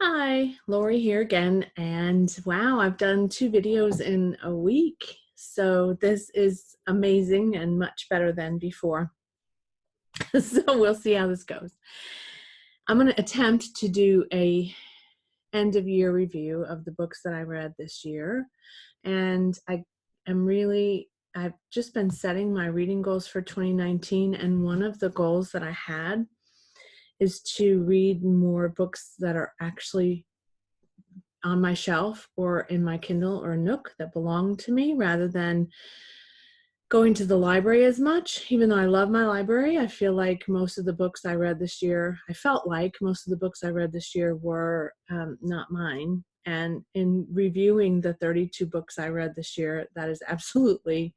Hi, Lori here again, and wow, I've done 2 videos in a week, so this is amazing and much better than before. So we'll see how this goes. I'm going to attempt to do a end of year review of the books that I read this year, and I've just been setting my reading goals for 2019, and one of the goals that I had is to read more books that are actually on my shelf or in my Kindle or Nook that belong to me, rather than going to the library as much. Even though I love my library, I feel like most of the books I read this year, I felt like most of the books I read this year were not mine. And in reviewing the 32 books I read this year, that is absolutely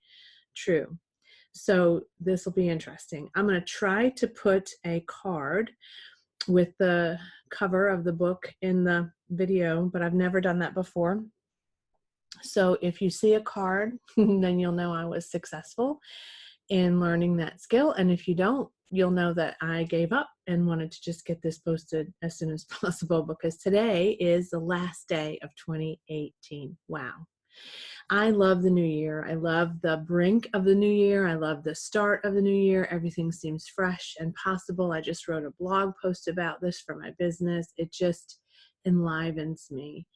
true. So this will be interesting. I'm going to try to put a card with the cover of the book in the video, but I've never done that before. So if you see a card, then you'll know I was successful in learning that skill. And if you don't, you'll know that I gave up and wanted to just get this posted as soon as possible, because today is the last day of 2018. Wow. I love the new year. I love the brink of the new year. I love the start of the new year. Everything seems fresh and possible. I just wrote a blog post about this for my business. It just enlivens me.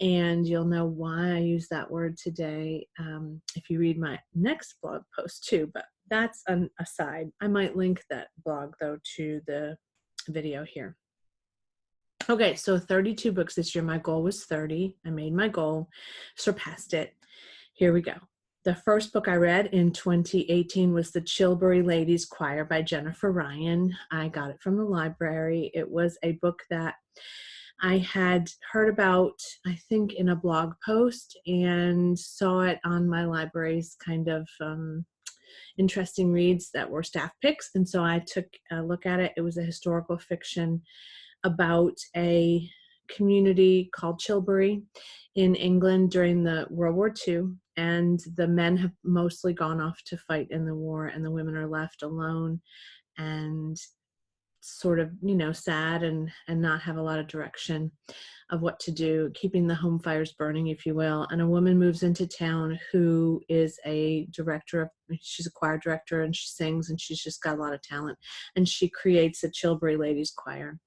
And you'll know why I use that word today if you read my next blog post too, but that's an aside. I might link that blog though to the video here. Okay, so 32 books this year. My goal was 30. I made my goal, surpassed it. Here we go. The first book I read in 2018 was The Chillberry Ladies Choir by Jennifer Ryan. I got it from the library. It was a book that I had heard about, I think, in a blog post, and saw it on my library's kind of interesting reads that were staff picks. And so I took a look at it. It was a historical fiction about a community called Chillberry in England during the World War II. And the men have mostly gone off to fight in the war, and the women are left alone and sort of, sad and not have a lot of direction of what to do, keeping the home fires burning, if you will. And a woman moves into town who is a director, she's a choir director, and she sings, and she's just got a lot of talent. And she creates a Chillberry Ladies Choir.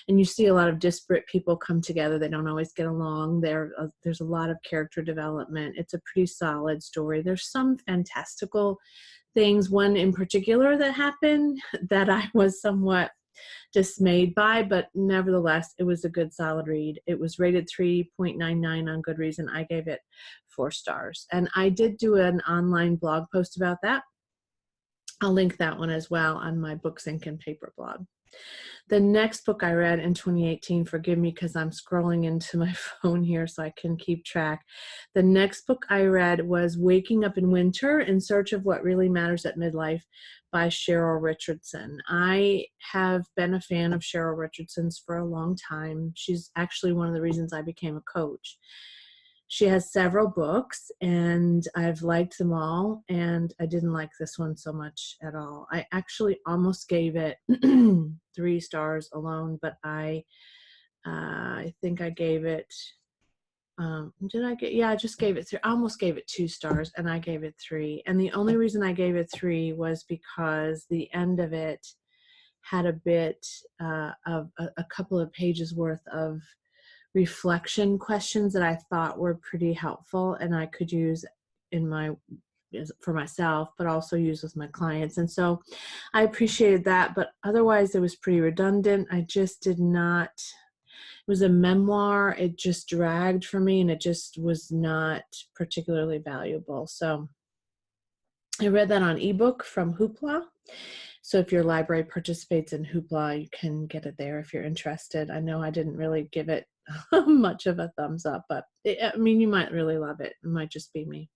And you see a lot of disparate people come together. They don't always get along. There's a lot of character development. It's a pretty solid story. There's some fantastical things, one in particular that happened that I was somewhat dismayed by, but nevertheless, it was a good solid read. It was rated 3.99 on Goodreads, and I gave it 4 stars. And I did do an online blog post about that. I'll link that one as well on my Books, Ink, and Paper blog. The next book I read in 2018, forgive me because I'm scrolling into my phone here so I can keep track. The next book I read was Waking Up in Winter in Search of What Really Matters at Midlife by Sheryl Richardson. I have been a fan of Sheryl Richardson's for a long time. She's actually one of the reasons I became a coach. She has several books, and I've liked them all, and I didn't like this one so much at all. I actually almost gave it 3 stars alone, but I think I gave it, I just gave it 3. I almost gave it 2 stars, and I gave it 3. And the only reason I gave it 3 was because the end of it had a bit of a couple of pages worth of reflection questions that I thought were pretty helpful, and I could use for myself, but also use with my clients. And so I appreciated that, but otherwise it was pretty redundant. I just did not, it was a memoir. It just dragged for me, and it just was not particularly valuable. So I read that on ebook from Hoopla. So if your library participates in Hoopla, you can get it there if you're interested. I know I didn't really give it much of a thumbs up, but you might really love it. It might just be me.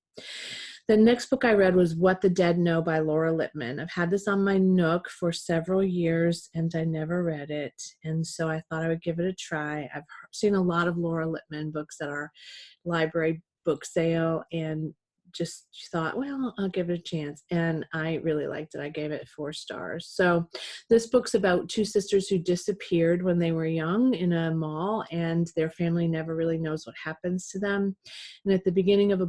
The next book I read was What the Dead Know by Laura Lippman. I've had this on my Nook for several years, and I never read it. And so I thought I would give it a try. I've seen a lot of Laura Lippman books at our library book sale, and just thought, well, I'll give it a chance. And I really liked it. I gave it 4 stars. So this book's about 2 sisters who disappeared when they were young in a mall, and their family never really knows what happens to them. And at the beginning of the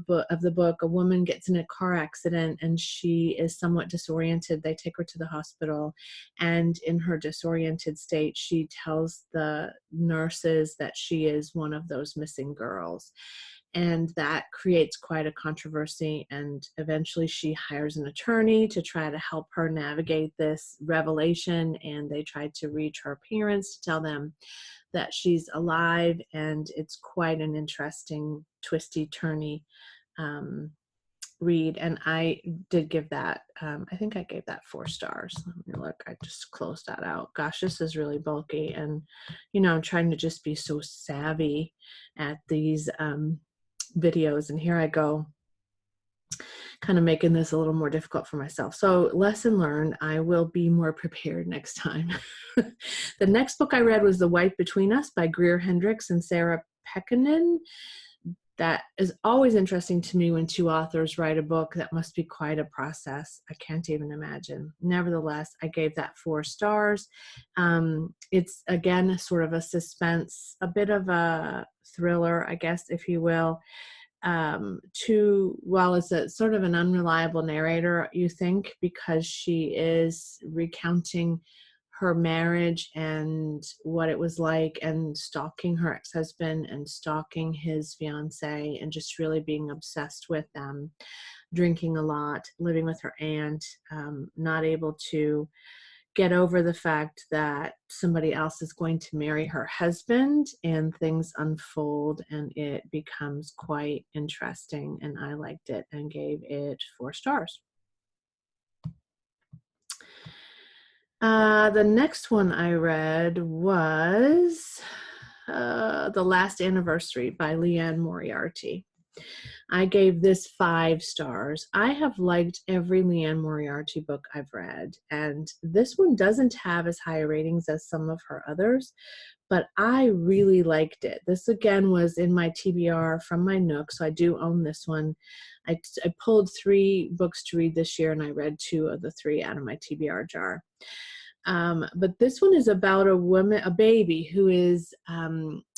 book, a woman gets in a car accident and she is somewhat disoriented. They take her to the hospital, and in her disoriented state, she tells the nurses that she is one of those missing girls. And that creates quite a controversy, and eventually she hires an attorney to try to help her navigate this revelation, and they try to reach her parents to tell them that she's alive, and it's quite an interesting, twisty-turny read. And I did give that, I think I gave that 4 stars. Let me look, I just closed that out. Gosh, this is really bulky, and I'm trying to just be so savvy at these videos, and here I go kind of making this a little more difficult for myself. So lesson learned, I will be more prepared next time. The next book I read was The White Between Us by Greer, Hendricks, and Sarah Pekkanen. That is always interesting to me when 2 authors write a book. That must be quite a process. I can't even imagine. Nevertheless, I gave that 4 stars. It's, again, sort of a suspense, a bit of a thriller, I guess, if you will. Well, it's a sort of an unreliable narrator, you think, because she is recounting her marriage and what it was like, and stalking her ex-husband and stalking his fiance, and just really being obsessed with them, drinking a lot, living with her aunt, not able to get over the fact that somebody else is going to marry her husband, and things unfold, and it becomes quite interesting, and I liked it and gave it 4 stars. The next one I read was The Last Anniversary by Liane Moriarty. I gave this 5 stars. I have liked every Liane Moriarty book I've read, and this one doesn't have as high ratings as some of her others, but I really liked it. This, again, was in my TBR from my Nook, so I do own this one. I pulled 3 books to read this year, and I read 2 of the 3 out of my TBR jar. But this one is about a baby who is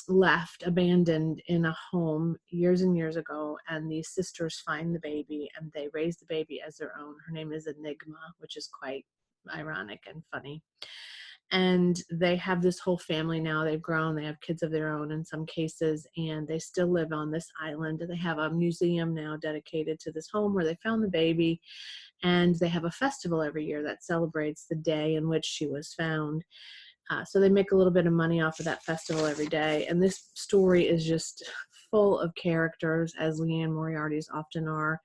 left abandoned in a home years and years ago, and these sisters find the baby and they raise the baby as their own. Her name is Enigma, which is quite ironic and funny. And they have this whole family now. They've grown, they have kids of their own in some cases, and they still live on this island. They have a museum now dedicated to this home where they found the baby, and they have a festival every year that celebrates the day in which she was found. So they make a little bit of money off of that festival every day. And this story is just full of characters, as Liane Moriarty's often are.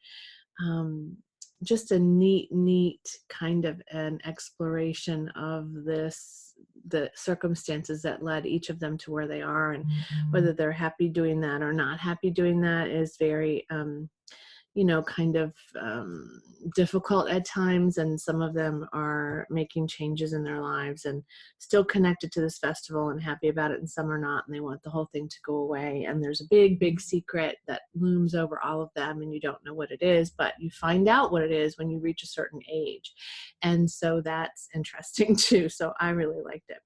Just a neat kind of an exploration of the circumstances that led each of them to where they are, and whether they're happy doing that or not happy doing that is very kind of difficult at times, and some of them are making changes in their lives and still connected to this festival and happy about it, and some are not, and they want the whole thing to go away. And there's a big secret that looms over all of them, and you don't know what it is, but you find out what it is when you reach a certain age. And so that's interesting too. So I really liked it.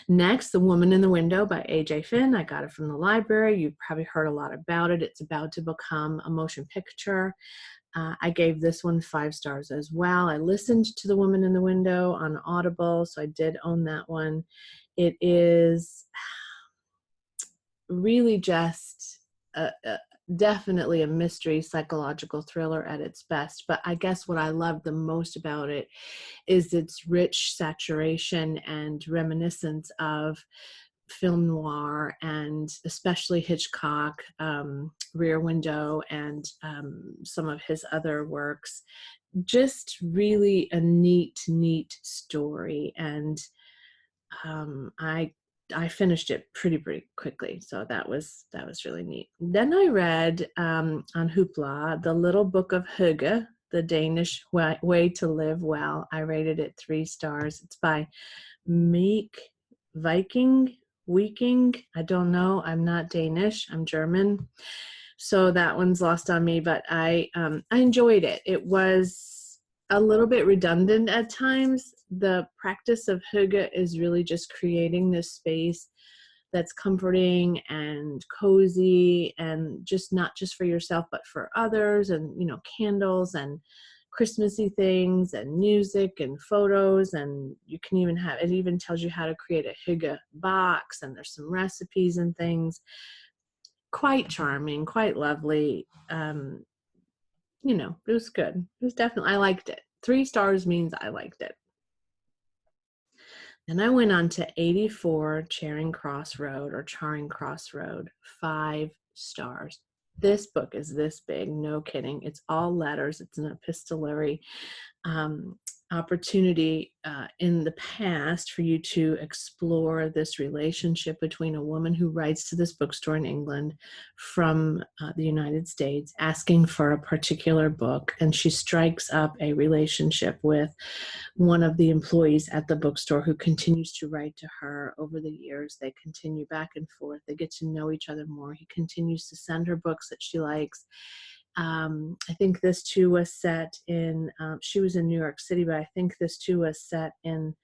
Next, The Woman in the Window by A.J. Finn. I got it from the library. You've probably heard a lot about it. It's about to become a motion picture. I gave this one 5 stars as well. I listened to The Woman in the Window on Audible, so I did own that one. It is really just definitely a mystery psychological thriller at its best, but I guess what I love the most about it is its rich saturation and reminiscence of film noir, and especially Hitchcock, Rear Window, and some of his other works. Just really a neat story, and I finished it pretty quickly, so that was really neat. Then I read on Hoopla, The Little Book of Hygge, The Danish Way to Live Well. I rated it 3 stars. It's by Meek Viking. I don't know. I'm not Danish. I'm German. So that one's lost on me, but I enjoyed it. It was a little bit redundant at times. The practice of Hygge is really just creating this space that's comforting and cozy, and just not just for yourself, but for others, and, you know, candles and Christmassy things and music and photos. And you can even have, it even tells you how to create a Hygge box, and there's some recipes and things. Quite charming, quite lovely. You know, it was good. It was definitely, I liked it. 3 stars means I liked it. Then I went on to 84 Charing Cross Road, or Charing Cross Road, 5 stars. This book is this big, no kidding. It's all letters. It's an epistolary opportunity in the past for you to explore this relationship between a woman who writes to this bookstore in England from the United States asking for a particular book, and she strikes up a relationship with one of the employees at the bookstore who continues to write to her over the years. They continue back and forth. They get to know each other more. He continues to send her books that she likes. I think this too was set in, she was in New York City, but I think this too was set in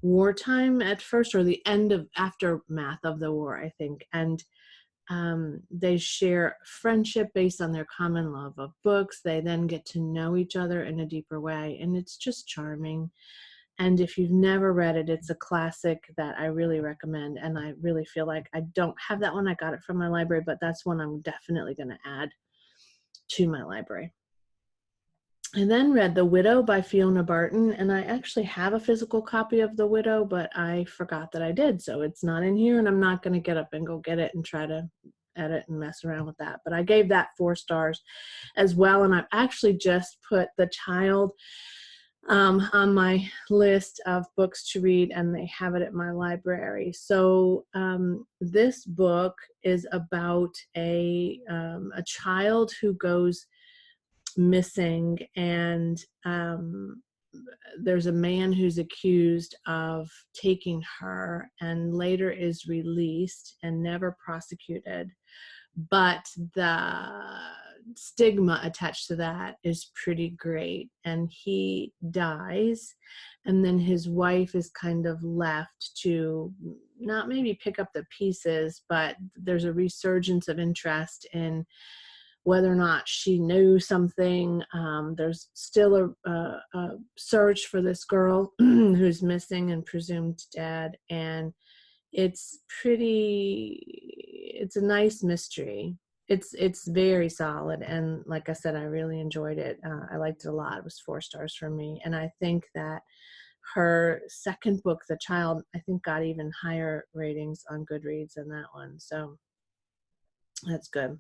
wartime at first, or the end of, aftermath of the war, I think. And they share friendship based on their common love of books. They then get to know each other in a deeper way, and it's just charming. And if you've never read it, it's a classic that I really recommend. And I really feel like I don't have that one. I got it from my library, but that's one I'm definitely going to add to my library. I then read The Widow by Fiona Barton, and I actually have a physical copy of The Widow, but I forgot that I did, so it's not in here, and I'm not going to get up and go get it and try to edit and mess around with that. But I gave that 4 stars as well, and I've actually just put The Child on my list of books to read, and they have it at my library. So this book is about a child who goes missing, and there's a man who's accused of taking her, and later is released and never prosecuted. But the stigma attached to that is pretty great, and he dies, and then his wife is kind of left to not maybe pick up the pieces, but there's a resurgence of interest in whether or not she knew something. There's still a search for this girl who's missing and presumed dead, and it's a nice mystery. It's very solid, and like I said, I really enjoyed it. I liked it a lot. It was 4 stars for me, and I think that her second book, The Child, I think got even higher ratings on Goodreads than that one, so that's good.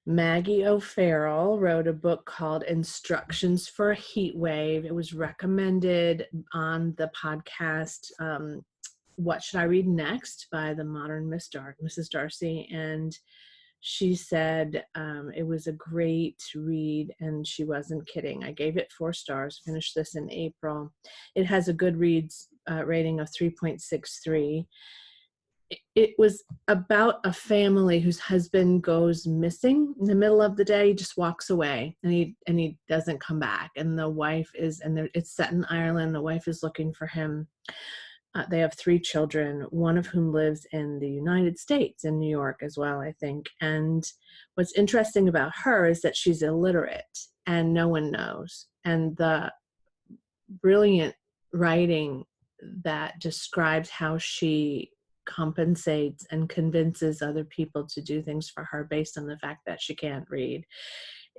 Maggie O'Farrell wrote a book called Instructions for a Heat Wave. It was recommended on the podcast What Should I Read Next by the modern Mrs. Darcy, and she said it was a great read, and she wasn't kidding. I gave it 4 stars, finished this in April. It has a Goodreads rating of 3.63. It was about a family whose husband goes missing in the middle of the day. He just walks away, and he doesn't come back. And the wife is, and it's set in Ireland. The wife is looking for him. They have 3 children, one of whom lives in the United States, in New York as well, I think. And what's interesting about her is that she's illiterate, and no one knows. And the brilliant writing that describes how she compensates and convinces other people to do things for her based on the fact that she can't read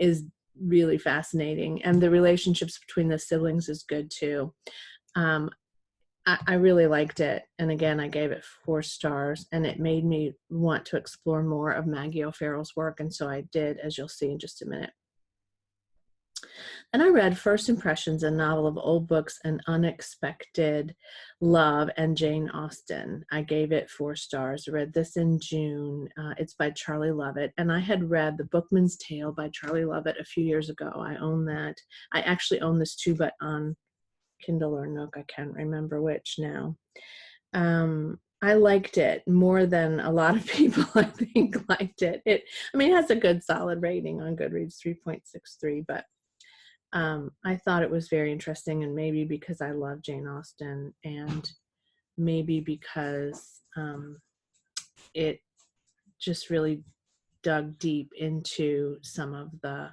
is really fascinating. And the relationships between the siblings is good too. I really liked it. And again, I gave it 4 stars, and it made me want to explore more of Maggie O'Farrell's work. And so I did, as you'll see in just a minute. And I read First Impressions, a novel of old books and unexpected love, and Jane Austen. I gave it 4 stars. I read this in June. It's by Charlie Lovett. And I had read The Bookman's Tale by Charlie Lovett a few years ago. I own that. I actually own this too, but on Kindle or Nook. I can't remember which now. I liked it more than a lot of people, I think, liked it. It has a good solid rating on Goodreads, 3.63, but I thought it was very interesting, and maybe because I love Jane Austen, and maybe because it just really dug deep into some of the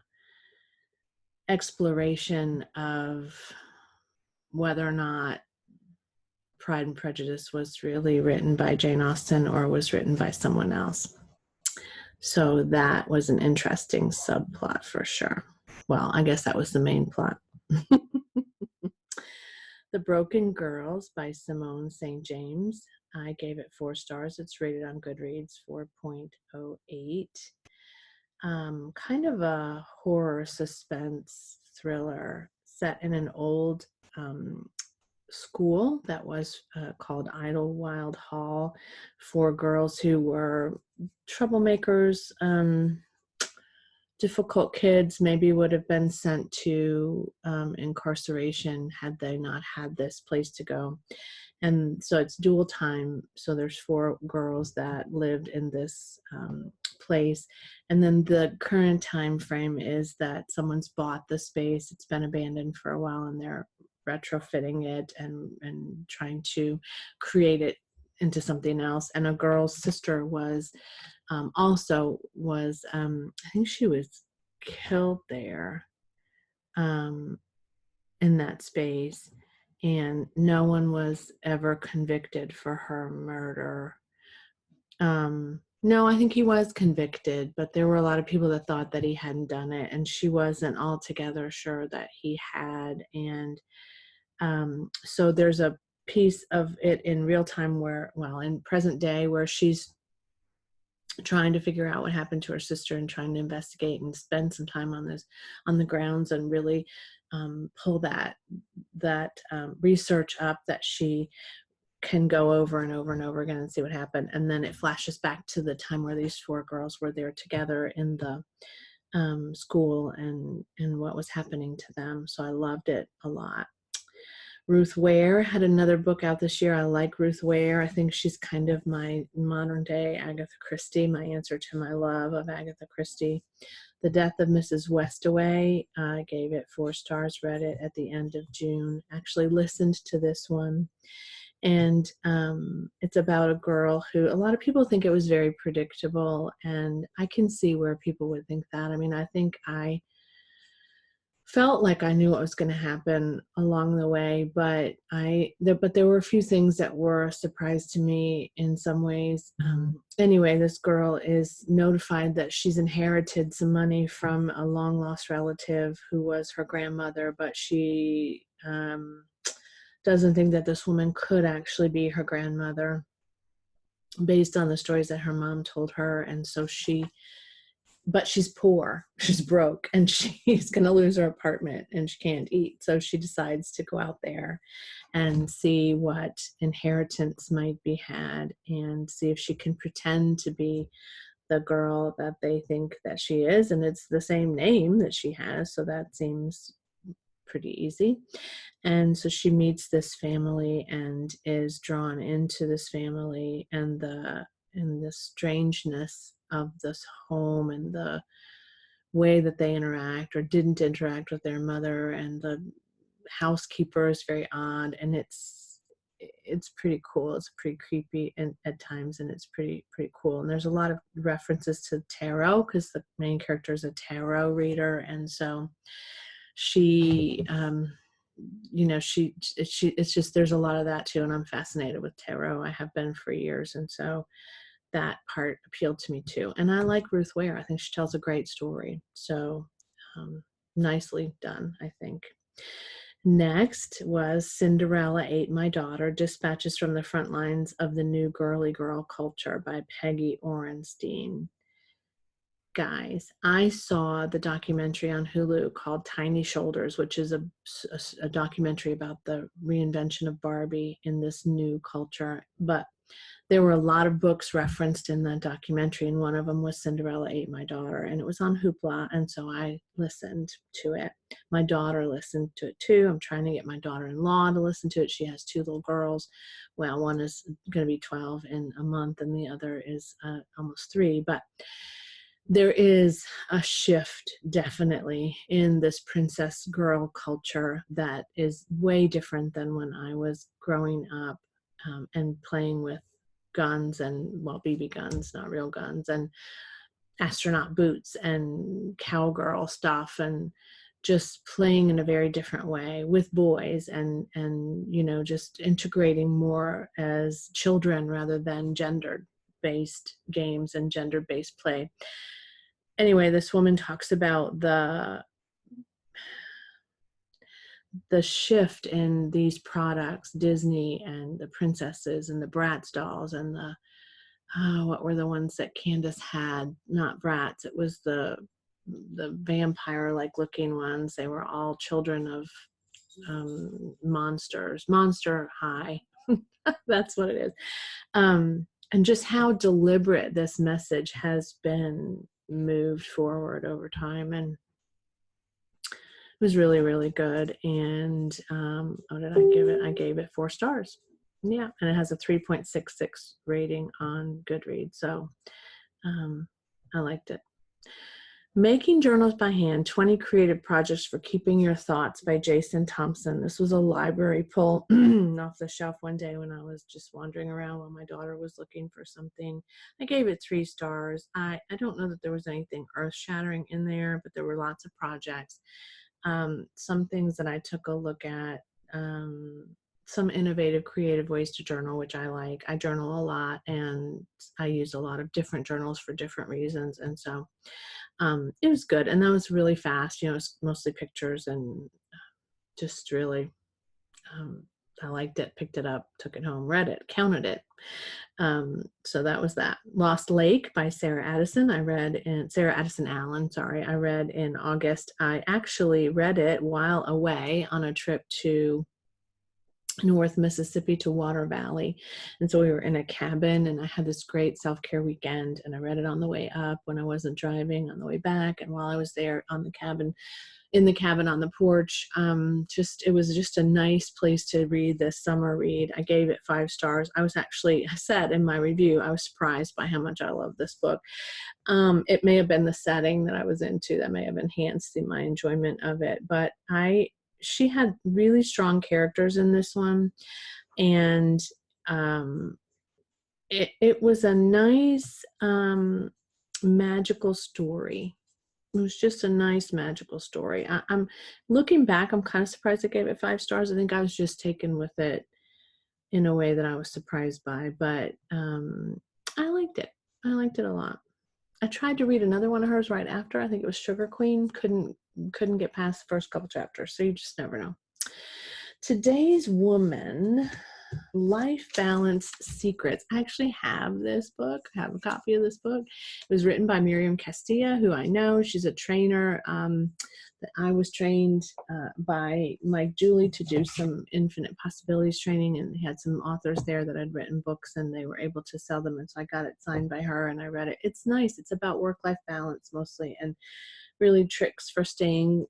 exploration of whether or not Pride and Prejudice was really written by Jane Austen or was written by someone else. So that was an interesting subplot for sure. Well, I guess that was the main plot. The Broken Girls by Simone St. James. I gave it 4 stars. It's rated on Goodreads 4.08. Kind of a horror suspense thriller set in an old school that was called Idlewild Hall for girls who were troublemakers, difficult kids, maybe would have been sent to incarceration had they not had this place to go. And so it's dual time. So there's 4 girls that lived in this place. And then the current time frame is that someone's bought the space. It's been abandoned for a while, and they're retrofitting it and trying to create it into something else. And a girl's sister was I think she was killed there in that space, and no one was ever convicted for her murder. No, I think he was convicted, but there were a lot of people that thought that he hadn't done it, and she wasn't altogether sure that he had. And so there's a piece of it in real time in present day, where she's trying to figure out what happened to her sister and trying to investigate and spend some time on the grounds and really pull that research up that she can go over and over and over again and see what happened. And then it flashes back to the time where these 4 girls were there together in the school and what was happening to them. So I loved it a lot. Ruth Ware had another book out this year. I like Ruth Ware. I think she's kind of my modern day Agatha Christie, my answer to my love of Agatha Christie. The Death of Mrs. Westaway, I gave it 4 stars, read it at the end of June, actually listened to this one. And it's about a girl who, a lot of people think it was very predictable, and I can see where people would think that. I think I felt like I knew what was going to happen along the way, but there were a few things that were a surprise to me in some ways. Anyway, this girl is notified that she's inherited some money from a long lost relative who was her grandmother, but she doesn't think that this woman could actually be her grandmother based on the stories that her mom told her. And so but she's poor, she's broke, and she's going to lose her apartment and she can't eat. So she decides to go out there and see what inheritance might be had and see if she can pretend to be the girl that they think that she is. And it's the same name that she has, so that seems pretty easy. And so she meets this family and is drawn into this family and the strangeness of this home and the way that they interact or didn't interact with their mother, and the housekeeper is very odd, and it's pretty cool. It's pretty creepy at times, and it's pretty cool. And there's a lot of references to tarot because the main character is a tarot reader, and so she it's just, there's a lot of that too, and I'm fascinated with tarot. I have been for years, and so that part appealed to me too. And I like Ruth Ware. I think she tells a great story. So nicely done, I think. Next was Cinderella Ate My Daughter, Dispatches from the Front Lines of the New Girly Girl Culture by Peggy Orenstein. Guys, I saw the documentary on Hulu called Tiny Shoulders, which is a documentary about the reinvention of Barbie in this new culture. But there were a lot of books referenced in the documentary, and one of them was Cinderella Ate My Daughter, and it was on Hoopla, and so I listened to it. My daughter listened to it too. I'm trying to get my daughter-in-law to listen to it. She has 2 little girls. Well, one is going to be 12 in a month, and the other is almost 3, but there is a shift definitely in this princess girl culture that is way different than when I was growing up and playing with guns and, well, BB guns, not real guns, and astronaut boots and cowgirl stuff, and just playing in a very different way with boys, and you know, just integrating more as children rather than gender-based games and gender-based play. Anyway, this woman talks about the shift in these products, Disney and the princesses and the Bratz dolls and the, what were the ones that Candace had? Not Bratz, it was the vampire-like looking ones. They were all children of monsters, Monster High. That's what it is. And just how deliberate this message has been moved forward over time, and it was really, really good. And what did I give it? I gave it 4 stars. Yeah, and it has a 3.66 rating on Goodreads, so I liked it. Making Journals by Hand, 20 Creative Projects for Keeping Your Thoughts by Jason Thompson. This was a library pull off the shelf one day when I was just wandering around while my daughter was looking for something. I gave it 3 stars. I don't know that there was anything earth-shattering in there, but there were lots of projects. Some things that I took a look at, some innovative, creative ways to journal, which I like. I journal a lot, and I use a lot of different journals for different reasons, and so it was good. And that was really fast. You know, it's mostly pictures, and just really, I liked it, picked it up, took it home, read it, counted it. So that was that. Lost Lake by Sarah Addison. Sarah Addison Allen, sorry. I read in August. I actually read it while away on a trip to North Mississippi to Water Valley. And so we were in a cabin, and I had this great self-care weekend, and I read it on the way up when I wasn't driving, on the way back, and while I was there in the cabin on the porch. It was just a nice place to read this summer read. I gave it 5 stars. I said in my review, I was surprised by how much I love this book. It may have been the setting that I was into that may have enhanced my enjoyment of it, but she had really strong characters in this one, and it was a nice magical story. It was just a nice magical story. I'm looking back, I'm kind of surprised I gave it 5 stars. I think I was just taken with it in a way that I was surprised by, but I liked it. I liked it a lot. I tried to read another one of hers right after. I think it was Sugar Queen. Couldn't get past the first couple chapters, so you just never know. Today's Woman, Life Balance Secrets. I actually have this book. I have a copy of this book. It was written by Miriam Castilla, who I know. She's a trainer that I was trained by Mike Julie to do some Infinite Possibilities training, and had some authors there that had written books, and they were able to sell them, and so I got it signed by her, and I read it. It's nice. It's about work-life balance mostly, and really tricks for staying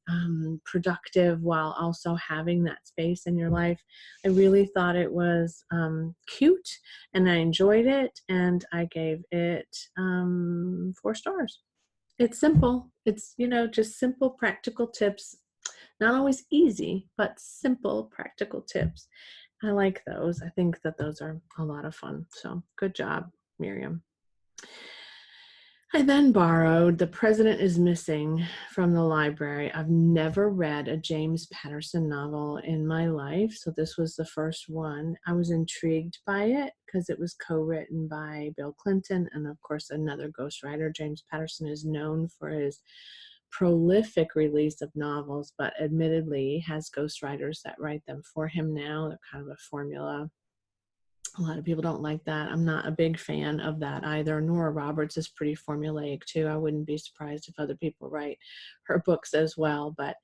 productive while also having that space in your life. I really thought it was cute, and I enjoyed it, and I gave it 4 stars. It's simple. It's, just simple, practical tips. Not always easy, but simple, practical tips. I like those. I think that those are a lot of fun. So good job, Miriam. I then borrowed The President is Missing from the library. I've never read a James Patterson novel in my life, so this was the first one. I was intrigued by it because it was co-written by Bill Clinton, and of course another ghostwriter. James Patterson is known for his prolific release of novels, but admittedly has ghostwriters that write them for him now. They're kind of a formula. A lot of people don't like that. I'm not a big fan of that either. Nora Roberts is pretty formulaic too. I wouldn't be surprised if other people write her books as well. But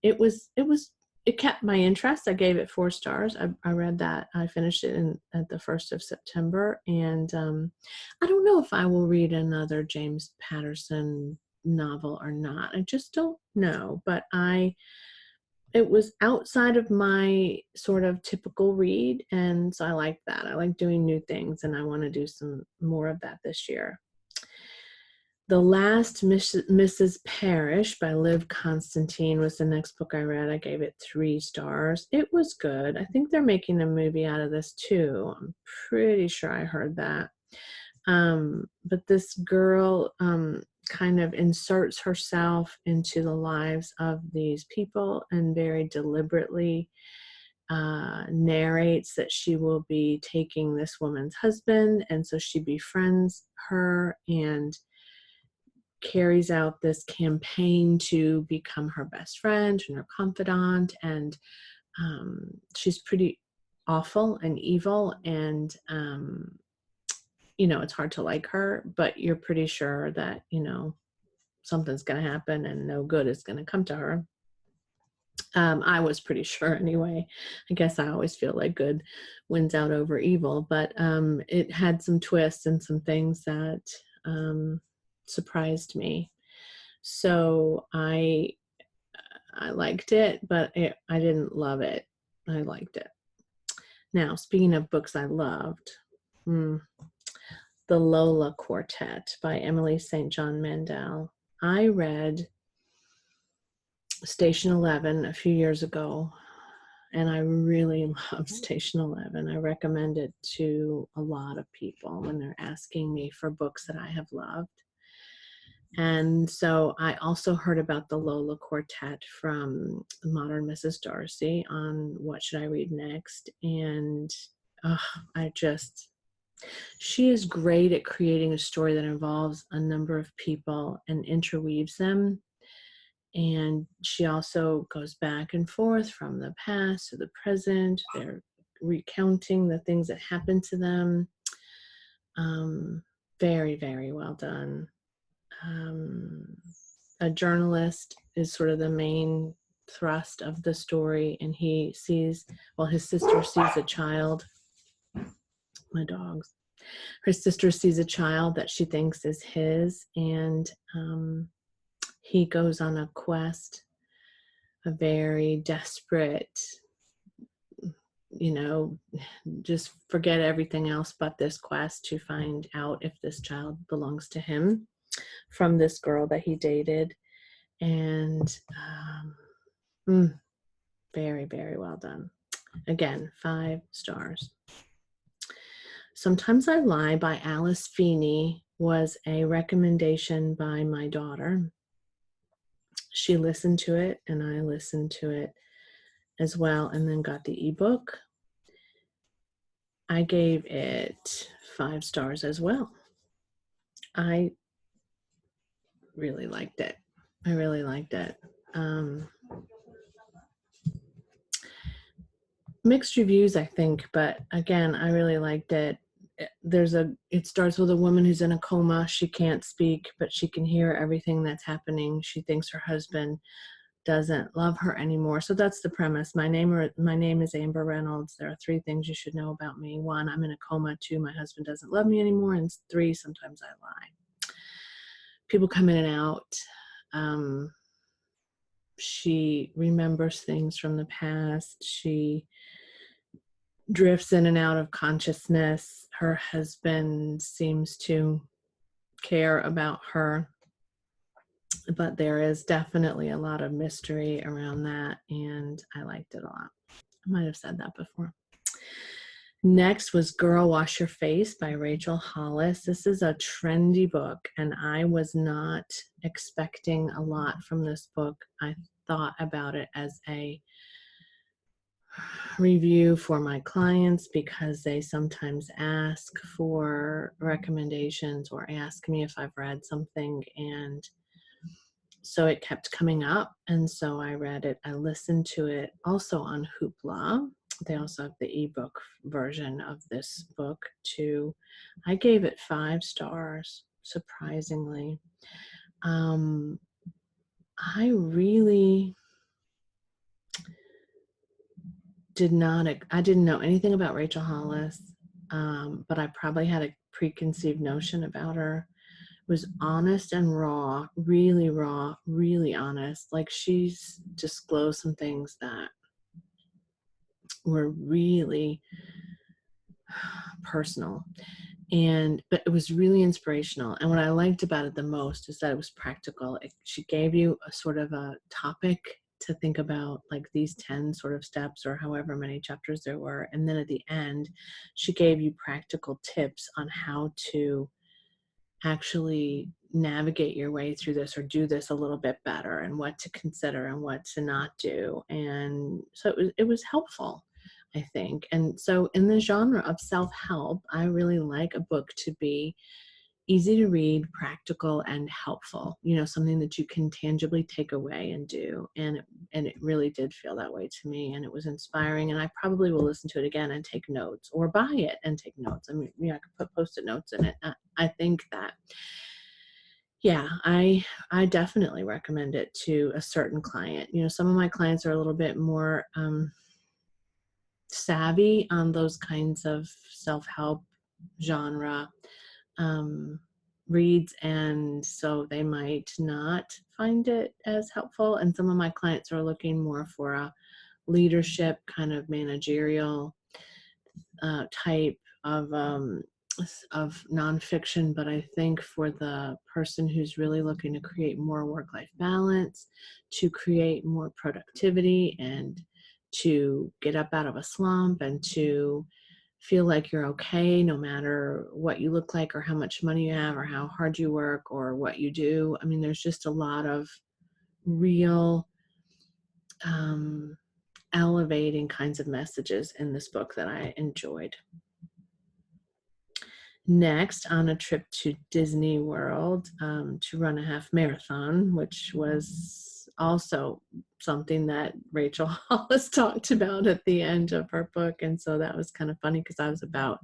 it was it kept my interest. I gave it 4 stars. I read that. I finished it at the 1st of September. And I don't know if I will read another James Patterson novel or not. I just don't know. But it was outside of my sort of typical read. And so I like that. I like doing new things, and I want to do some more of that this year. The Last Mrs. Parrish by Liv Constantine was the next book I read. I gave it 3 stars. It was good. I think they're making a movie out of this too. I'm pretty sure I heard that. But this girl kind of inserts herself into the lives of these people and very deliberately narrates that she will be taking this woman's husband. And so she befriends her and carries out this campaign to become her best friend and her confidant, and she's pretty awful and evil, and it's hard to like her, but you're pretty sure that something's going to happen and no good is going to come to her. I was pretty sure anyway. I guess I always feel like good wins out over evil, but it had some twists and some things that surprised me. So I liked it, but I didn't love it. I liked it. Now, speaking of books I loved, The Lola Quartet by Emily St. John Mandel. I read Station 11 a few years ago, and I really love Station 11. I recommend it to a lot of people when they're asking me for books that I have loved. And so I also heard about the Lola Quartet from Modern Mrs. Darcy on What Should I Read Next? And she is great at creating a story that involves a number of people and interweaves them. And she also goes back and forth from the past to the present. They're recounting the things that happened to them. Very, very well done. A journalist is sort of the main thrust of the story, and his sister sees a child. My dogs. Her sister sees a child that she thinks is his, and he goes on a quest, a very desperate, just forget everything else but this quest to find out if this child belongs to him from this girl that he dated. And very, very well done. Again, 5 stars. Sometimes I Lie by Alice Feeney was a recommendation by my daughter. She listened to it, and I listened to it as well, and then got the ebook. I gave it 5 stars as well. I really liked it. I really liked it. Mixed reviews, I think, but again, I really liked it. It starts with a woman who's in a coma. She can't speak, but she can hear everything that's happening. She thinks her husband doesn't love her anymore. So that's the premise. My name is Amber Reynolds. There are 3 things you should know about me. 1, I'm in a coma. 2, my husband doesn't love me anymore. And 3, sometimes I lie. People come in and out. She remembers things from the past. She drifts in and out of consciousness. Her husband seems to care about her, but there is definitely a lot of mystery around that, and I liked it a lot. I might have said that before. Next was Girl Wash Your Face by Rachel Hollis. This is a trendy book, and I was not expecting a lot from this book. I thought about it as a review for my clients because they sometimes ask for recommendations or ask me if I've read something, and so it kept coming up, and so I read it. I listened to it also on Hoopla. They also have the ebook version of this book too. I gave it 5 stars, surprisingly. I really I didn't know anything about Rachel Hollis, but I probably had a preconceived notion about her. It was honest and raw, really honest. Like, she's disclosed some things that were really personal, but it was really inspirational. And what I liked about it the most is that it was practical. She gave you a sort of a topic to think about, like these 10 sort of steps or however many chapters there were, and then at the end she gave you practical tips on how to actually navigate your way through this or do this a little bit better, and what to consider and what to not do. And so it was helpful, I think. And so in the genre of self-help, I really like a book to be easy to read, practical, and helpful, something that you can tangibly take away and do. And it really did feel that way to me, and it was inspiring. And I probably will listen to it again and take notes, or buy it and take notes. I mean, I could put post-it notes in it. I think that, yeah, I definitely recommend it to a certain client. Some of my clients are a little bit more savvy on those kinds of self-help genre reads, and so they might not find it as helpful. And some of my clients are looking more for a leadership kind of managerial type of nonfiction. But I think for the person who's really looking to create more work-life balance, to create more productivity, and to get up out of a slump, and to feel like you're okay no matter what you look like or how much money you have or how hard you work or what you do. I mean, there's just a lot of real elevating kinds of messages in this book that I enjoyed. Next, on a trip to Disney World to run a half marathon, which was also something that Rachel Hollis talked about at the end of her book. And so that was kind of funny, because I was about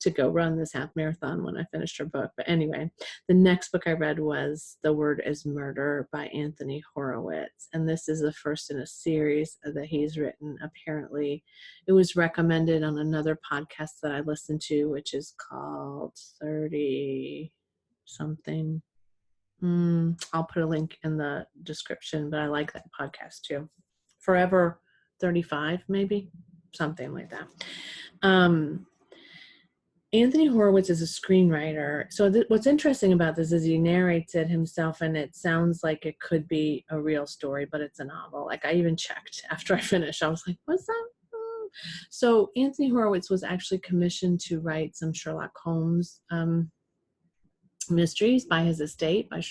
to go run this half marathon when I finished her book. But anyway, the next book I read was The Word is Murder by Anthony Horowitz. And this is the first in a series that he's written. Apparently, it was recommended on another podcast that I listened to, which is called 30 something. I'll put a link in the description, but I like that podcast too. Forever 35, maybe, something like that. Anthony Horowitz is a screenwriter. So what's interesting about this is he narrates it himself, and it sounds like it could be a real story, but it's a novel. Like, I even checked after I finished. I was like, what's that? So Anthony Horowitz was actually commissioned to write some Sherlock Holmes mysteries by his estate, by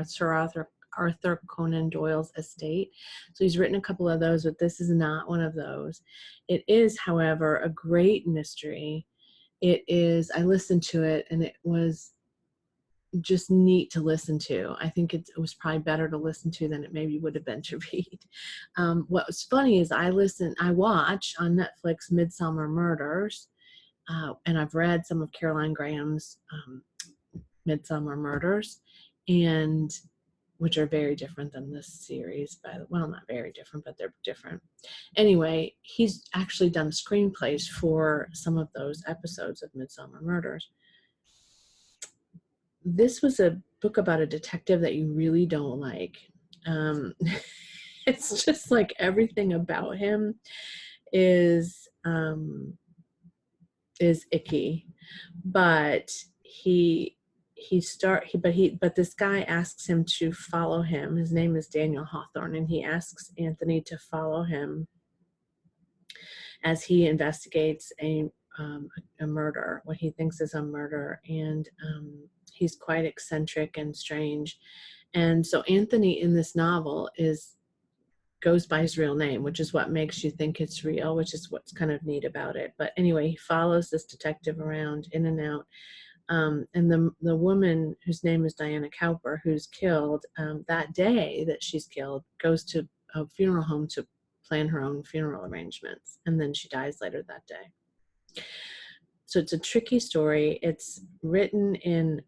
Sir Arthur Conan Doyle's estate. So he's written a couple of those, but this is not one of those. It is, however, a great mystery. It is, I listened to it, and it was just neat to listen to. I think it was probably better to listen to than it maybe would have been to read. What was funny is I watch on Netflix Midsomer Murders, and I've read some of Caroline Graham's Midsomer Murders, and which are very different than this series. Well, not very different, but they're different. Anyway, he's actually done screenplays for some of those episodes of Midsomer Murders. This was a book about a detective that you really don't like. It's just like everything about him is icky, but but this guy asks him to follow him. His name is Daniel Hawthorne, and he asks Anthony to follow him as he investigates a murder, what he thinks is a murder. And he's quite eccentric and strange. And so Anthony in this novel goes by his real name, which is what makes you think it's real, which is what's kind of neat about it. But anyway, he follows this detective around, in and out. And the woman whose name is Diana Cowper, who's killed, that day that she's killed, goes to a funeral home to plan her own funeral arrangements, and then she dies later that day. So it's a tricky story. It's written in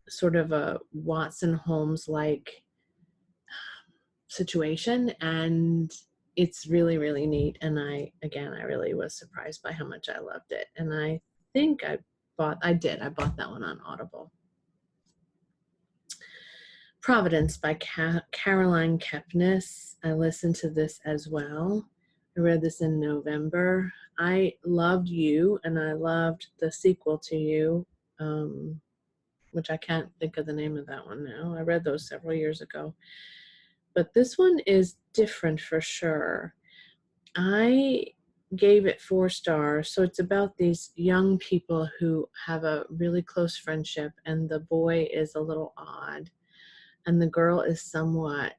sort of a Watson Holmes-like situation, and it's really, really neat. And I really was surprised by how much I loved it. And I think I bought that one on Audible. Providence by Caroline Kepnes. I listened to this as well. I read this in November. I loved You, and I loved the sequel to You, which I can't think of the name of that one now. I read those several years ago. But this one is different for sure. I gave it 4 stars. So it's about these young people who have a really close friendship, and the boy is a little odd, and the girl is somewhat,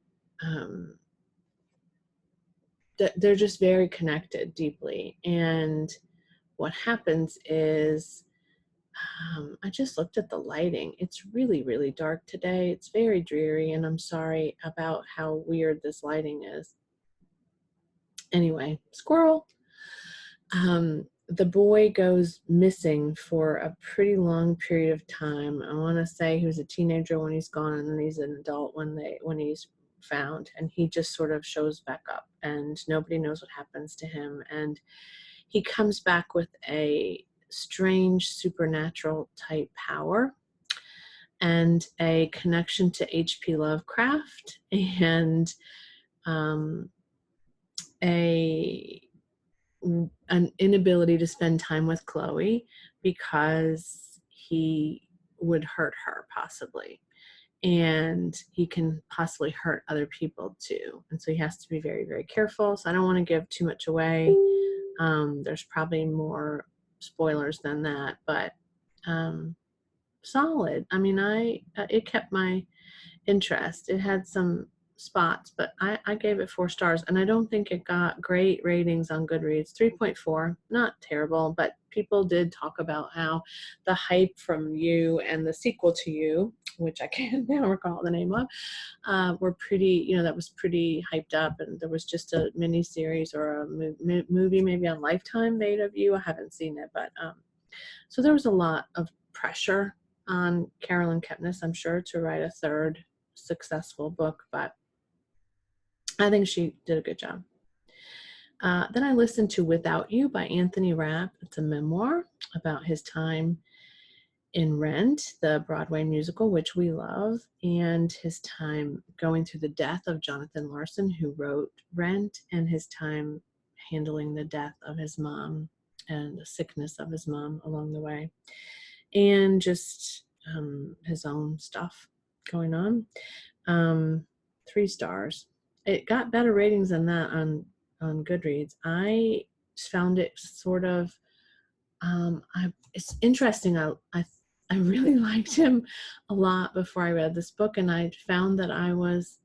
they're just very connected deeply. And what happens is, I just looked at the lighting. It's really, really dark today. It's very dreary, and I'm sorry about how weird this lighting is. Anyway, squirrel. The boy goes missing for a pretty long period of time. I want to say he was a teenager when he's gone, and then he's an adult when he's found, and he just sort of shows back up, and nobody knows what happens to him. And he comes back with a strange supernatural type power and a connection to H.P. Lovecraft, and an inability to spend time with Chloe because he would hurt her possibly, and he can possibly hurt other people too, and so he has to be very, very careful. So I don't want to give too much away. There's probably more spoilers than that, but solid. I mean, it kept my interest. It had some spots, but I gave it 4 stars, and I don't think it got great ratings on Goodreads. 3.4, not terrible, but people did talk about how the hype from You and the sequel to You, which I can't now recall the name of, were pretty, that was pretty hyped up, and there was just a mini series or a movie maybe on Lifetime made of You. I haven't seen it, but so there was a lot of pressure on Caroline Kepnes, I'm sure, to write a 3rd successful book, but I think she did a good job. Then I listened to Without You by Anthony Rapp. It's a memoir about his time in Rent, the Broadway musical, which we love, and his time going through the death of Jonathan Larson, who wrote Rent, and his time handling the death of his mom and the sickness of his mom along the way, and just his own stuff going on. 3 stars. It got better ratings than that on Goodreads. I found it sort of, it's interesting. I really liked him a lot before I read this book, and I found that I was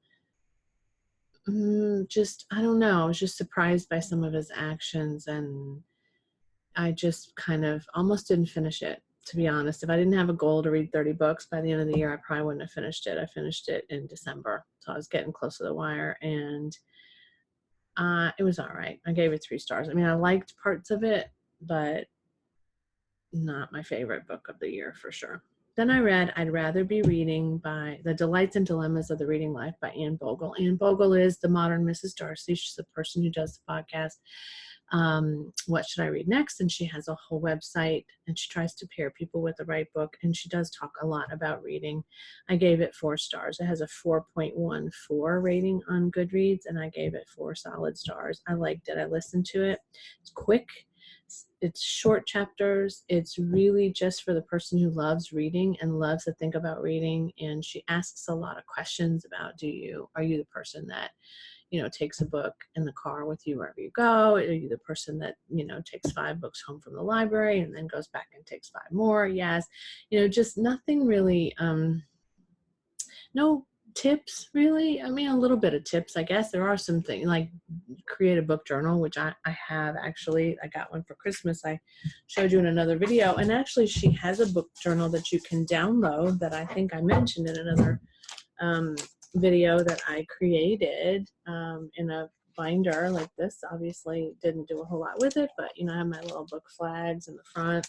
I don't know, I was just surprised by some of his actions, and I just kind of almost didn't finish it, to be honest. If I didn't have a goal to read 30 books by the end of the year, I probably wouldn't have finished it. I finished it in December, so I was getting close to the wire, and it was all right. I gave it 3 stars. I mean, I liked parts of it, but not my favorite book of the year for sure. Then I read I'd Rather Be Reading by The Delights and Dilemmas of the Reading Life by Anne Bogle. Anne Bogle is the modern Mrs. Darcy. She's the person who does the podcast, What Should I Read Next? And she has a whole website, and she tries to pair people with the right book, and she does talk a lot about reading. I gave it 4 stars. It has a 4.14 rating on Goodreads, and I gave it 4 solid stars. I liked it. I listened to it. It's quick. It's short chapters. It's really just for the person who loves reading and loves to think about reading. And she asks a lot of questions about, are you the person that, takes a book in the car with you wherever you go? Are you the person that, takes 5 books home from the library and then goes back and takes 5 more? Yes. Just nothing really, no tips really. I mean, a little bit of tips, I guess. There are some things like create a book journal, which I have actually. I got one for Christmas. I showed you in another video, and actually she has a book journal that you can download that I think I mentioned in another video that I created in a binder like this. Obviously didn't do a whole lot with it, but I have my little book flags in the front,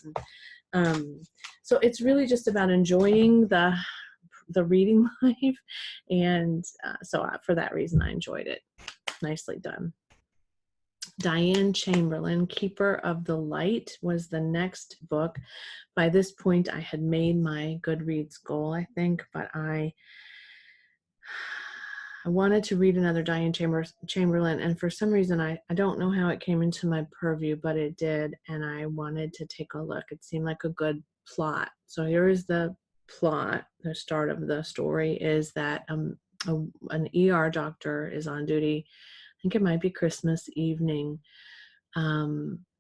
and so it's really just about enjoying the reading life, and so for that reason I enjoyed it. Nicely done. Diane Chamberlain, Keeper of the Light, was the next book. By this point, I had made my Goodreads goal, I think, but I wanted to read another Diane Chamberlain, and for some reason, I don't know how it came into my purview, but it did, and I wanted to take a look. It seemed like a good plot. So here is the plot. The start of the story is that an ER doctor is on duty. I think it might be Christmas evening,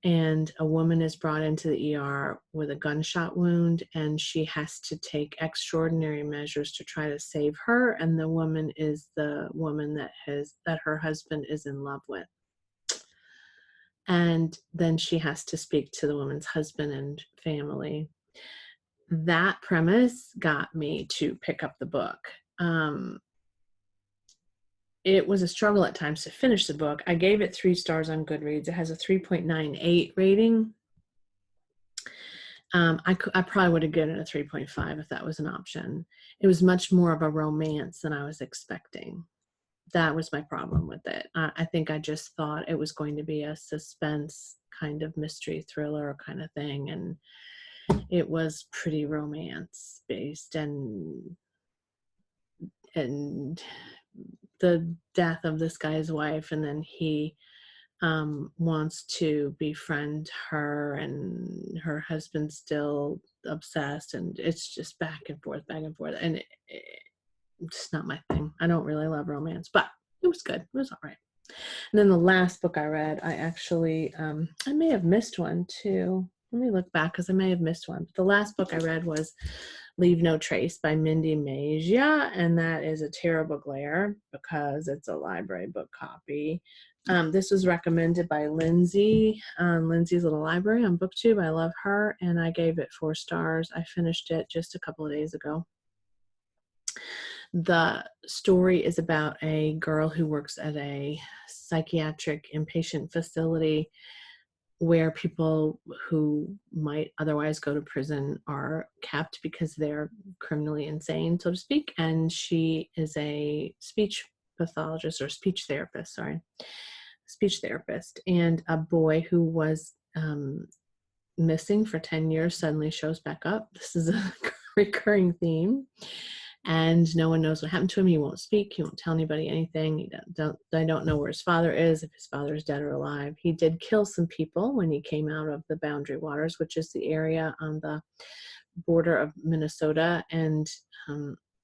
and a woman is brought into the ER with a gunshot wound, and she has to take extraordinary measures to try to save her. And the woman is the woman that her husband is in love with. And then she has to speak to the woman's husband and family. That premise got me to pick up the book. It was a struggle at times to finish the book. I gave it 3 stars on Goodreads. It has a 3.98 rating. I probably would have given it a 3.5 if that was an option. It was much more of a romance than I was expecting. That was my problem with it. I think I just thought it was going to be a suspense kind of mystery thriller kind of thing, and it was pretty romance based, and the death of this guy's wife, and then he wants to befriend her, and her husband's still obsessed, and it's just back and forth, and it's not my thing. I don't really love romance, but it was good. It was all right. And then the last book I read, I actually, I may have missed one too. Let me look back because I may have missed one. But the last book I read was Leave No Trace by Mindy Mejia, and that is a terrible glare because it's a library book copy. This was recommended by Lindsay on Lindsay's Little Library on BookTube. I love her, and I gave it 4 stars. I finished it just a couple of days ago. The story is about a girl who works at a psychiatric inpatient facility where people who might otherwise go to prison are kept because they're criminally insane, so to speak. And she is a speech pathologist or speech therapist, and a boy who was missing for 10 years suddenly shows back up. This is a recurring theme. And no one knows what happened to him. He won't speak. He won't tell anybody anything. They don't know where his father is, if his father is dead or alive. He did kill some people when he came out of the Boundary Waters, which is the area on the border of Minnesota. And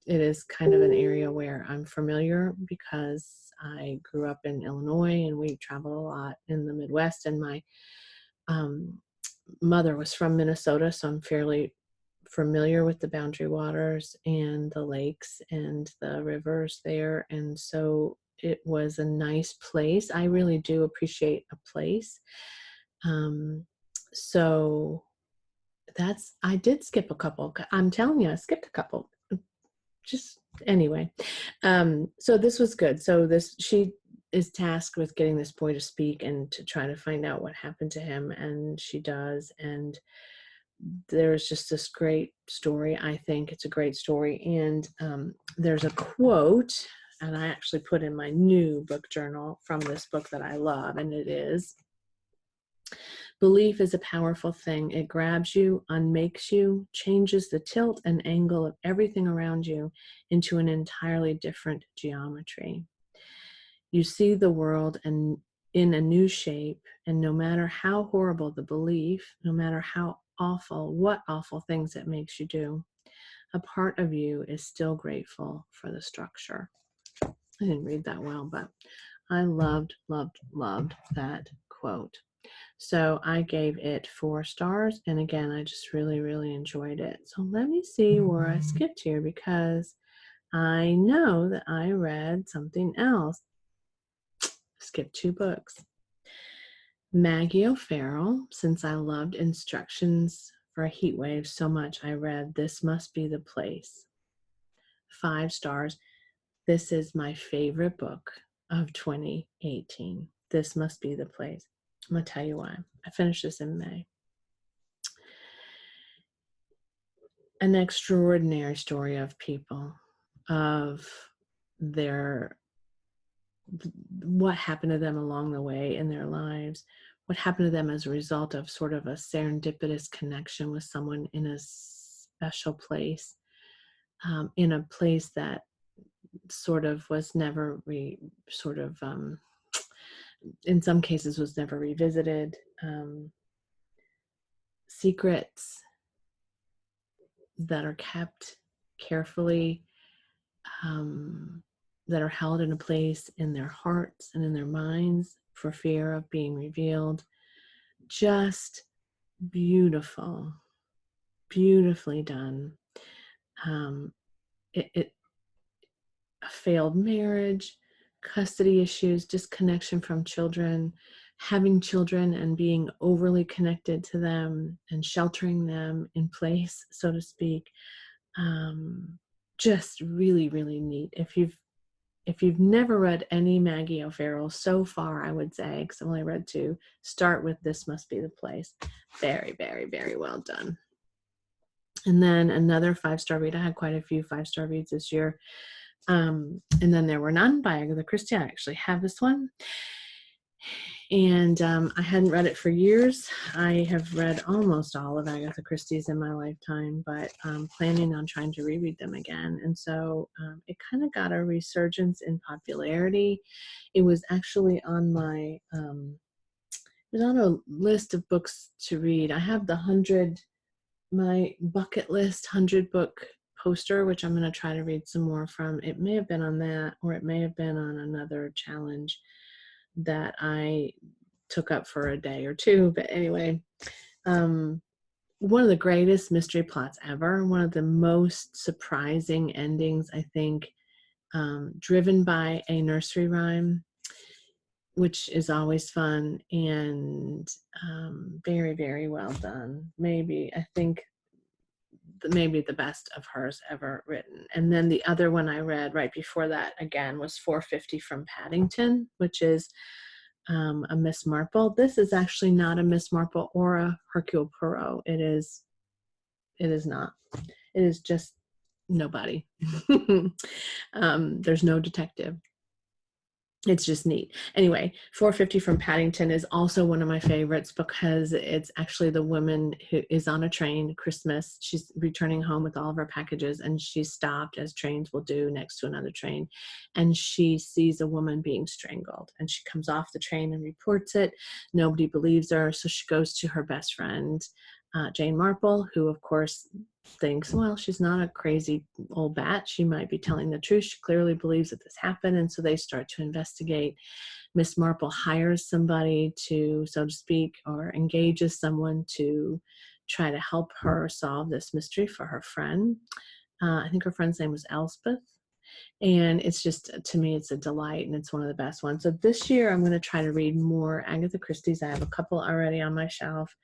it is kind of an area where I'm familiar because I grew up in Illinois and we travel a lot in the Midwest. And my mother was from Minnesota, so I'm fairly familiar with the Boundary Waters and the lakes and the rivers there. And so it was a nice place. I really do appreciate a place. So I did skip a couple. I'm telling you, I skipped a couple. Just anyway. So this was good. So she is tasked with getting this boy to speak and to try to find out what happened to him. And she does. And there's just this great story. I think it's a great story. And there's a quote, and I actually put in my new book journal from this book that I love, and it is, "Belief is a powerful thing. It grabs you, unmakes you, changes the tilt and angle of everything around you into an entirely different geometry. You see the world and in a new shape, and no matter how horrible the belief, no matter what awful things it makes you do, a part of you is still grateful for the structure." I didn't read that well, but I loved that quote. So I gave it 4 stars, and again, I just really, really enjoyed it. So let me see where I skipped here, because I know that I read something else. Skipped 2 books. Maggie O'Farrell, since I loved instructions for a heat wave so much, I read This Must Be the Place. 5 stars. This is my favorite book of 2018. This Must Be the Place. I'm going to tell you why. I finished this in May. An extraordinary story of people, of their what happened to them along the way in their lives, what happened to them as a result of sort of a serendipitous connection with someone in a special place, in a place that sort of was never in some cases was never revisited. Secrets that are kept carefully, that are held in a place in their hearts and in their minds for fear of being revealed. Just beautiful, beautifully done. A failed marriage, custody issues, disconnection from children, having children and being overly connected to them and sheltering them in place, so to speak. Just really, really neat. If you've never read any Maggie O'Farrell so far, I would say, because I've only read 2, start with This Must Be the Place. Very, very, very well done. And then another 5-star read. I had quite a few 5-star reads this year. And then There Were None by Agatha Christie. I actually have this one. And I hadn't read it for years. I have read almost all of Agatha Christie's in my lifetime, but I'm planning on trying to reread them again. And so it kind of got a resurgence in popularity. It was actually on my, it was on a list of books to read. I have my bucket list 100-book poster, which I'm going to try to read some more from. It may have been on that, or it may have been on another challenge that I took up for a day or 2. But anyway, one of the greatest mystery plots ever, one of the most surprising endings, I think, driven by a nursery rhyme, which is always fun, and very, very well done. Maybe the best of hers ever written. And then the other one I read right before that, again, was 450 from Paddington, which is a Miss Marple. This is actually not a Miss Marple or a Hercule Poirot. It is not. It is just nobody. There's no detective. It's just neat. Anyway, 450 from Paddington is also one of my favorites because it's actually the woman who is on a train, Christmas. She's returning home with all of her packages, and she's stopped, as trains will do, next to another train. And she sees a woman being strangled, and she comes off the train and reports it. Nobody believes her, so she goes to her best friend, Jane Marple, who, of course, thinks, well, she's not a crazy old bat. She might be telling the truth. She clearly believes that this happened. And so they start to investigate. Miss Marple hires somebody to, so to speak, or engages someone to try to help her solve this mystery for her friend. I think her friend's name was Elspeth. And it's just, to me, it's a delight, and it's one of the best ones. So this year I'm going to try to read more Agatha Christie's. I have a couple already on my shelf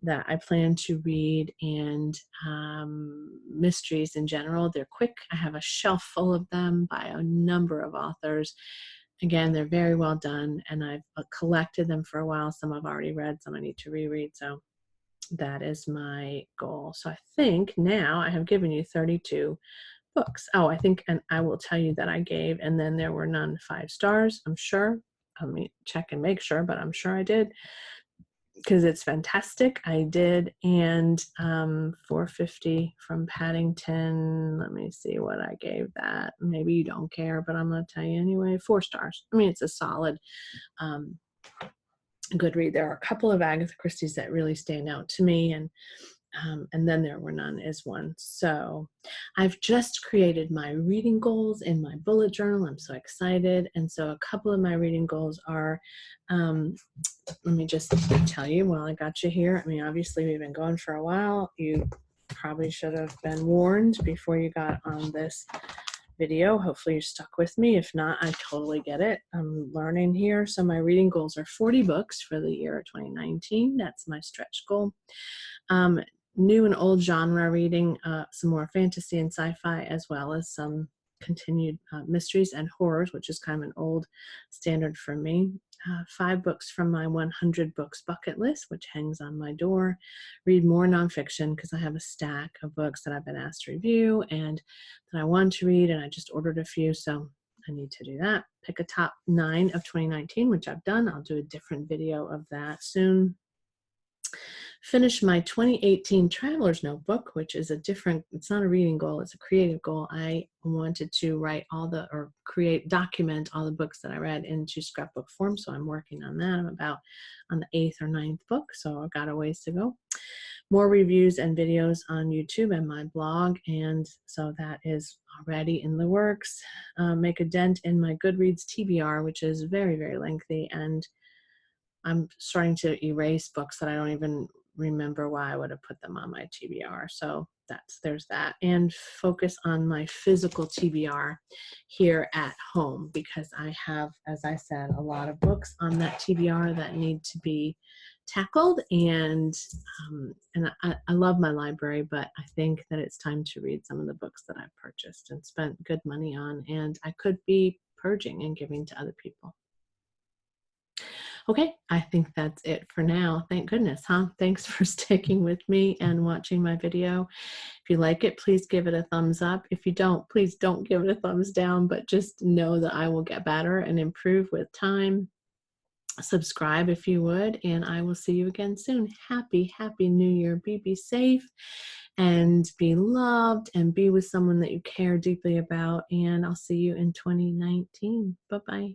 that I plan to read, and mysteries in general. They're quick. I have a shelf full of them by a number of authors. Again, they're very well done, and I've collected them for a while. Some I've already read, some I need to reread. So that is my goal. So I think now I have given you 32 books. Oh, I think, and I will tell you that I gave And Then There Were None 5 stars. I'm sure. Let me check and make sure, but I'm sure I did, because it's fantastic. I did. And 450 from Paddington. Let me see what I gave that. Maybe you don't care, but I'm going to tell you anyway. 4 stars. I mean, it's a solid, good read. There are a couple of Agatha Christie's that really stand out to me, and Then There Were None is one. So I've just created my reading goals in my bullet journal. I'm so excited. And so a couple of my reading goals are, let me just tell you while I got you here. I mean, obviously we've been going for a while. You probably should have been warned before you got on this video. Hopefully you're stuck with me. If not, I totally get it. I'm learning here. So my reading goals are 40 books for the year 2019. That's my stretch goal. New and old genre reading, some more fantasy and sci-fi, as well as some continued mysteries and horrors, which is kind of an old standard for me. 5 books from my 100 books bucket list, which hangs on my door. Read more nonfiction, because I have a stack of books that I've been asked to review and that I want to read, and I just ordered a few. So I need to do that. Pick a top 9 of 2019, which I've done. I'll do a different video of that soon. Finish my 2018 Traveler's Notebook, which is a different, it's not a reading goal, it's a creative goal. I wanted to write document all the books that I read into scrapbook form, so I'm working on that. I'm about on the 8th or 9th book, so I've got a ways to go. More reviews and videos on YouTube and my blog, and so that is already in the works. Make a dent in my Goodreads TBR, which is very, very lengthy, and I'm starting to erase books that I don't even remember why I would have put them on my TBR. So there's that. And focus on my physical TBR here at home, because I have, as I said, a lot of books on that TBR that need to be tackled. And I love my library, but I think that it's time to read some of the books that I've purchased and spent good money on, and I could be purging and giving to other people. Okay, I think that's it for now. Thank goodness, huh? Thanks for sticking with me and watching my video. If you like it, please give it a thumbs up. If you don't, please don't give it a thumbs down, but just know that I will get better and improve with time. Subscribe if you would, and I will see you again soon. Happy New Year. Be safe and be loved and be with someone that you care deeply about, and I'll see you in 2019. Bye-bye.